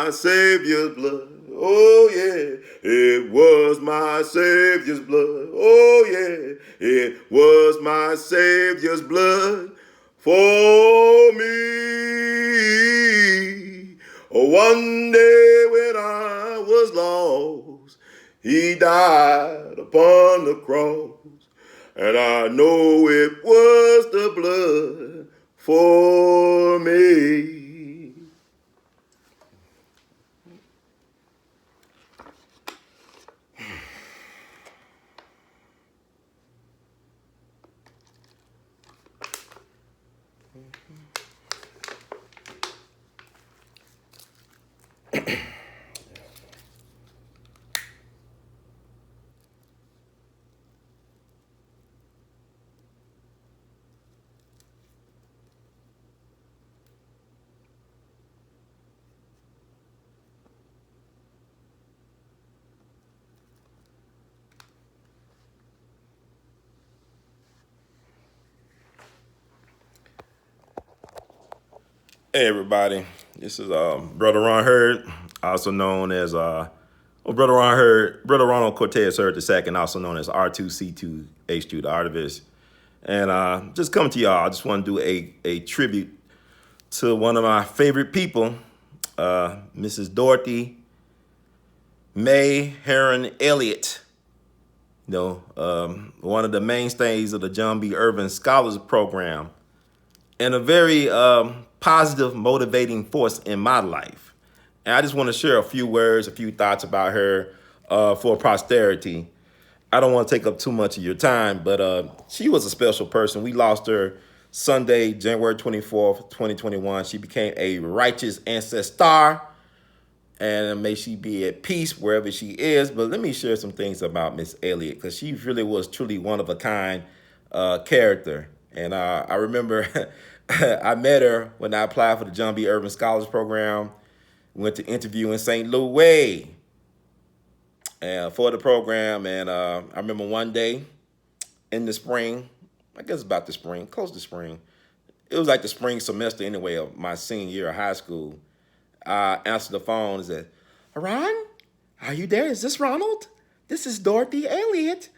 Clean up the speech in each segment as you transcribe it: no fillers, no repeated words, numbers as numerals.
my Savior's blood. Oh yeah, it was my Savior's blood. Oh yeah, it was my Savior's blood for me. Oh, one day when I was lost, he died upon the cross. And I know it was the blood for me. Hey everybody, this is Brother Ron Hurd, also known as Brother Ron Hurd, Brother Ronald Cortez Hurd II, also known as R2C2H2, the artivist. And just coming to y'all, I just want to do a tribute to one of my favorite people, Mrs. Dorothy Mae Heron Elliott. You know, one of the mainstays of the John B. Irvin Scholars Program, and a very positive, motivating force in my life. And I just want to share a few words, a few thoughts about her for posterity. I don't want to take up too much of your time, but she was a special person. We lost her Sunday, January 24th, 2021. She became a righteous ancestor, and may she be at peace wherever she is. But let me share some things about Miss Elliott, because she really was truly one of a kind character. And I remember I met her when I applied for the John B. Irvin Scholars Program. Went to interview in St. Louis for the program. And I remember one day in the spring, I guess about the spring, close to spring. It was like the spring semester anyway of my senior year of high school. I answered the phone and said, "Ron, are you there? Is this Ronald? This is Dorothy Elliott.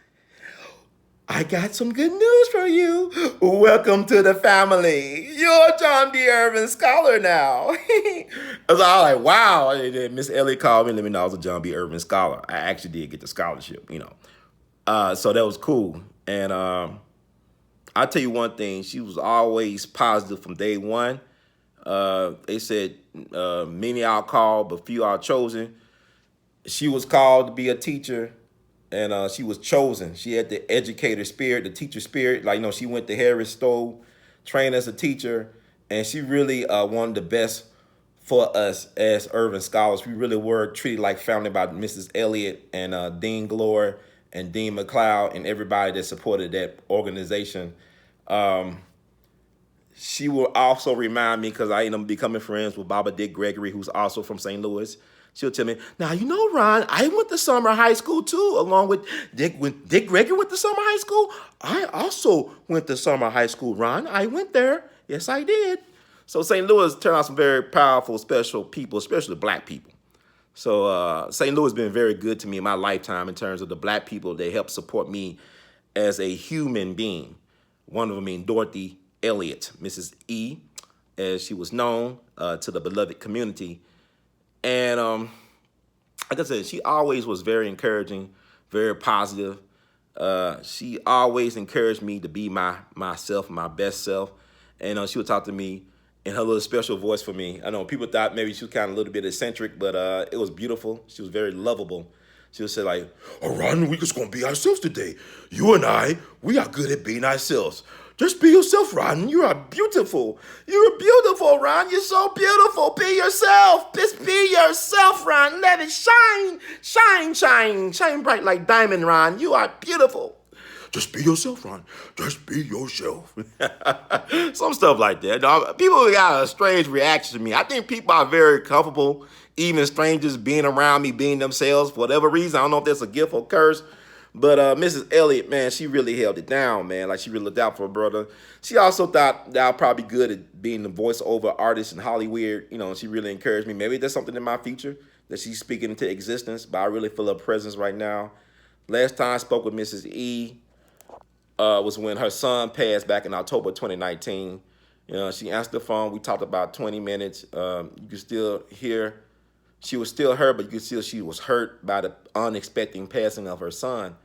I got some good news for you. Welcome to the family. You're a John B. Irvin Scholar now." I was all like, wow. Miss Elliott called me and let me know I was a John B. Irvin Scholar. I actually did get the scholarship, you know. So that was cool. And I'll tell you one thing. She was always positive from day one. They said many are called, but few are chosen. She was called to be a teacher. And she was chosen. She had the educator spirit, the teacher spirit. Like, you know, she went to Harris Stowe, trained as a teacher, and she really wanted the best for us as Irvin Scholars. We really were treated like family by Mrs. Elliott and Dean Glory and Dean McLeod and everybody that supported that organization. She will also remind me, because I ended up becoming friends with Baba Dick Gregory, who's also from St. Louis. She'll tell me, "Now, you know, Ron, I went to summer high school too, along with Dick. When Dick Gregory went to summer high school, I also went to summer high school, Ron. I went there. Yes, I did." So St. Louis turned out some very powerful, special people, especially Black people. So St. Louis has been very good to me in my lifetime in terms of the Black people that help support me as a human being. One of them being Dorothy Elliott, Mrs. E, as she was known to the beloved community. And like I said, she always was very encouraging, very positive. She always encouraged me to be myself, my best self. And she would talk to me in her little special voice for me. I know people thought maybe she was kind of a little bit eccentric, but it was beautiful. She was very lovable. She would say like, "Oh, Ron, we just gonna be ourselves today. You and I, we are good at being ourselves. Just be yourself, Ron. You are beautiful. You're beautiful, Ron. You're so beautiful. Be yourself. Just be yourself, Ron. Let it shine. Shine, shine. Shine bright like diamond, Ron. You are beautiful. Just be yourself, Ron. Just be yourself." Some stuff like that. People got a strange reaction to me. I think people are very comfortable, even strangers being around me, being themselves for whatever reason. I don't know if that's a gift or curse. But Mrs. Elliott, man, she really held it down, man. Like, she really looked out for her brother. She also thought that I'm probably good at being the voiceover artist in Hollywood. You know, she really encouraged me. Maybe there's something in my future that she's speaking into existence, but I really feel her presence right now. Last time I spoke with Mrs. E was when her son passed back in October 2019. You know, she answered the phone. We talked about 20 minutes. You could still hear she was still hurt, but you could see she was hurt by the unexpected passing of her son.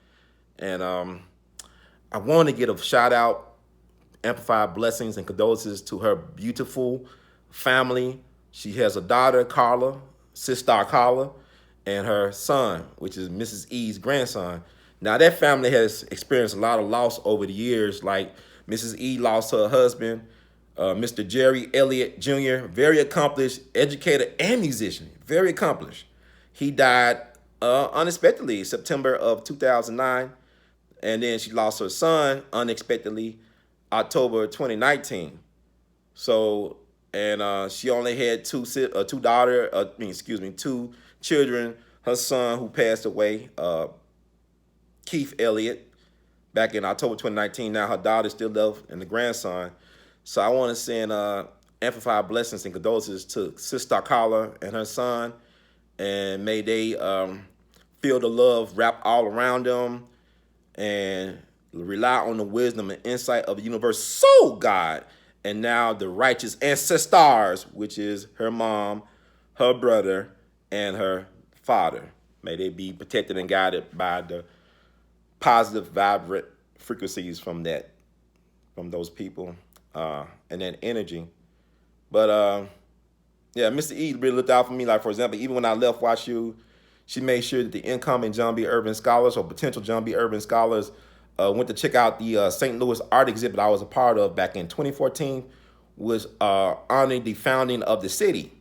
And I want to get a shout out, Amplify blessings and condolences to her beautiful family. She has a daughter, Carla, sister Carla, and her son, which is Mrs. E's grandson. Now, that family has experienced a lot of loss over the years. Like, Mrs. E lost her husband, Mr. Jerry Elliott Jr., very accomplished educator and musician, very accomplished. He died unexpectedly September of 2009, and then she lost her son unexpectedly October 2019. So, and she only had two children. Her son, who passed away, Keith Elliott, back in October 2019. Now her daughter still left, and the grandson. So I want to send amplified blessings and condolences to Sister Carla and her son, and may they feel the love wrap all around them, and rely on the wisdom and insight of the universal God, and now the righteous ancestors, which is her mom, her brother, and her father. May they be protected and guided by the positive, vibrant frequencies from those people, and that energy. But yeah, Mr. E really looked out for me. Like, for example, even when I left WashU, she made sure that the incoming John B. Urban scholars or potential John B. Urban scholars went to check out the St. Louis art exhibit I was a part of back in 2014, was honoring the founding of the city.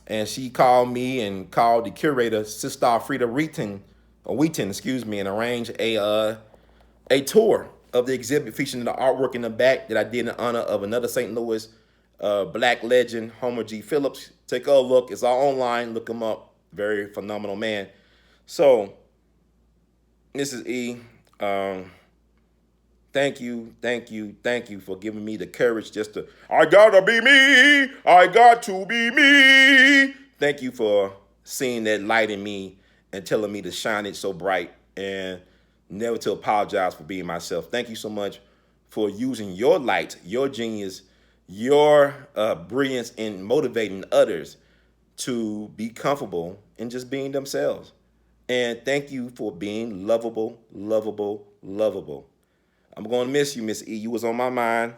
And she called me and called the curator, Sister Frida Wheaton, and arranged a tour of the exhibit featuring the artwork in the back that I did in honor of another St. Louis black legend, Homer G. Phillips. Take a look. It's all online. Look him up. Very phenomenal man. So, Mrs. E, thank you for giving me the courage just to, I gotta be me, I got to be me. Thank you for seeing that light in me and telling me to shine it so bright and never to apologize for being myself. Thank you so much for using your light, your genius, your brilliance in motivating others to be comfortable in just being themselves. And thank you for being lovable, lovable, lovable. I'm going to miss you, Miss E. You was on my mind.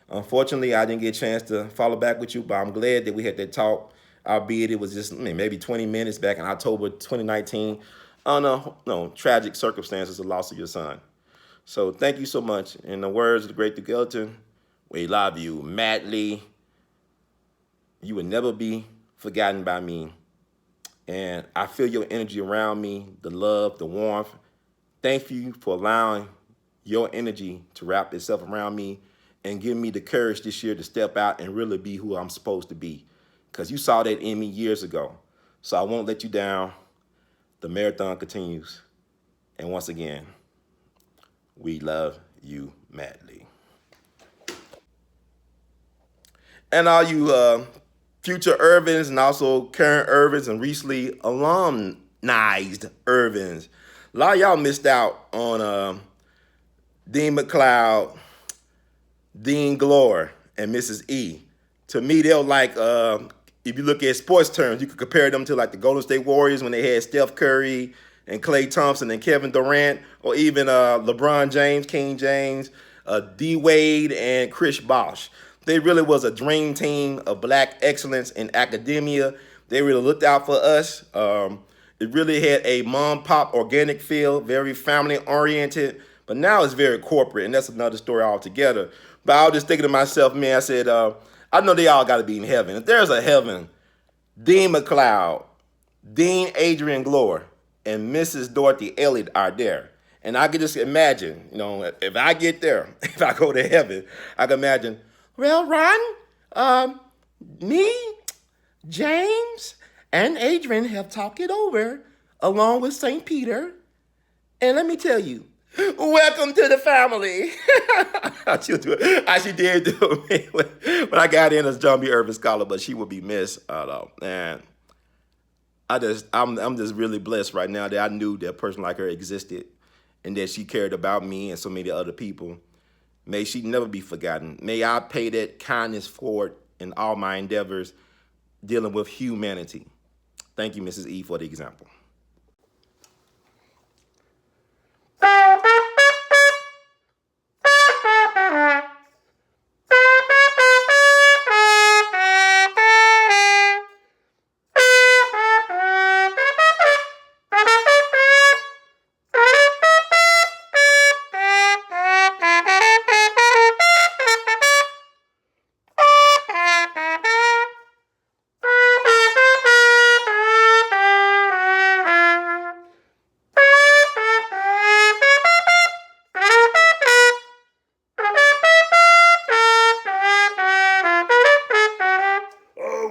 Unfortunately, I didn't get a chance to follow back with you, but I'm glad that we had that talk, albeit it was just maybe 20 minutes back in October 2019. No, tragic circumstances, the loss of your son. So thank you so much. In the words of the great Duke Ellington, we love you madly. You will never be forgotten by me. And I feel your energy around me, the love, the warmth. Thank you for allowing your energy to wrap itself around me and give me the courage this year to step out and really be who I'm supposed to be. Because you saw that in me years ago. So I won't let you down. The marathon continues. And once again, we love you madly. And all you future Irvins and also current Irvins and recently alumnized Irvins, a lot of y'all missed out on Dean McLeod, Dean Glore, and Mrs. E. To me, they're like, if you look at sports terms, you could compare them to like the Golden State Warriors when they had Steph Curry and Klay Thompson and Kevin Durant, or even LeBron James, King James, D. Wade, and Chris Bosh. They really was a dream team of black excellence in academia. They really looked out for us. It really had a mom-pop organic feel, very family-oriented, but now it's very corporate, and that's another story altogether. But I was just thinking to myself, man, I said, I know they all got to be in heaven. If there's a heaven, Dean McLeod, Dean Adrian Glore, and Mrs. Dorothy Elliott are there. And I could just imagine, if I get there, if I go to heaven, I can imagine, well, Ron, me, James, and Adrian have talked it over along with St. Peter And let me tell you, welcome to the family. She'll do it. She did do it when I got in as John B. Irving Scholar, but she will be missed. And I'm just really blessed right now that I knew that a person like her existed and that she cared about me and so many other people. May she never be forgotten. May I pay that kindness forward in all my endeavors dealing with humanity. Thank you, Mrs. E, for the example.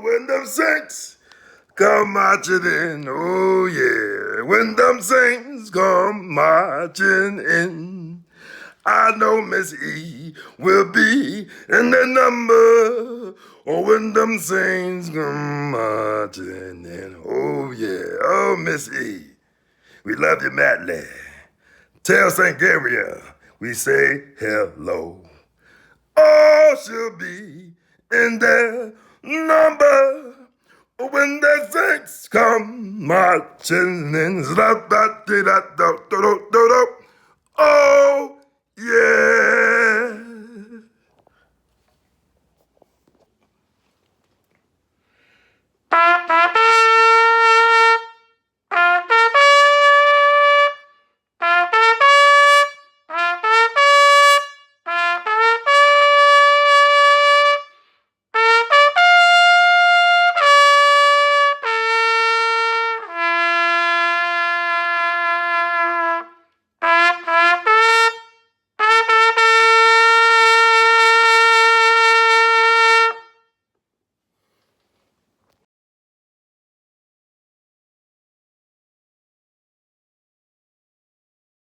When them saints come marching in, oh yeah. When them saints come marching in, I know Miss E will be in the number. Oh, when them saints come marching in, oh yeah. Oh, Miss E, we love you madly. Tell St. Gabriel we say hello. Oh, she'll be in their number when the saints come marching in.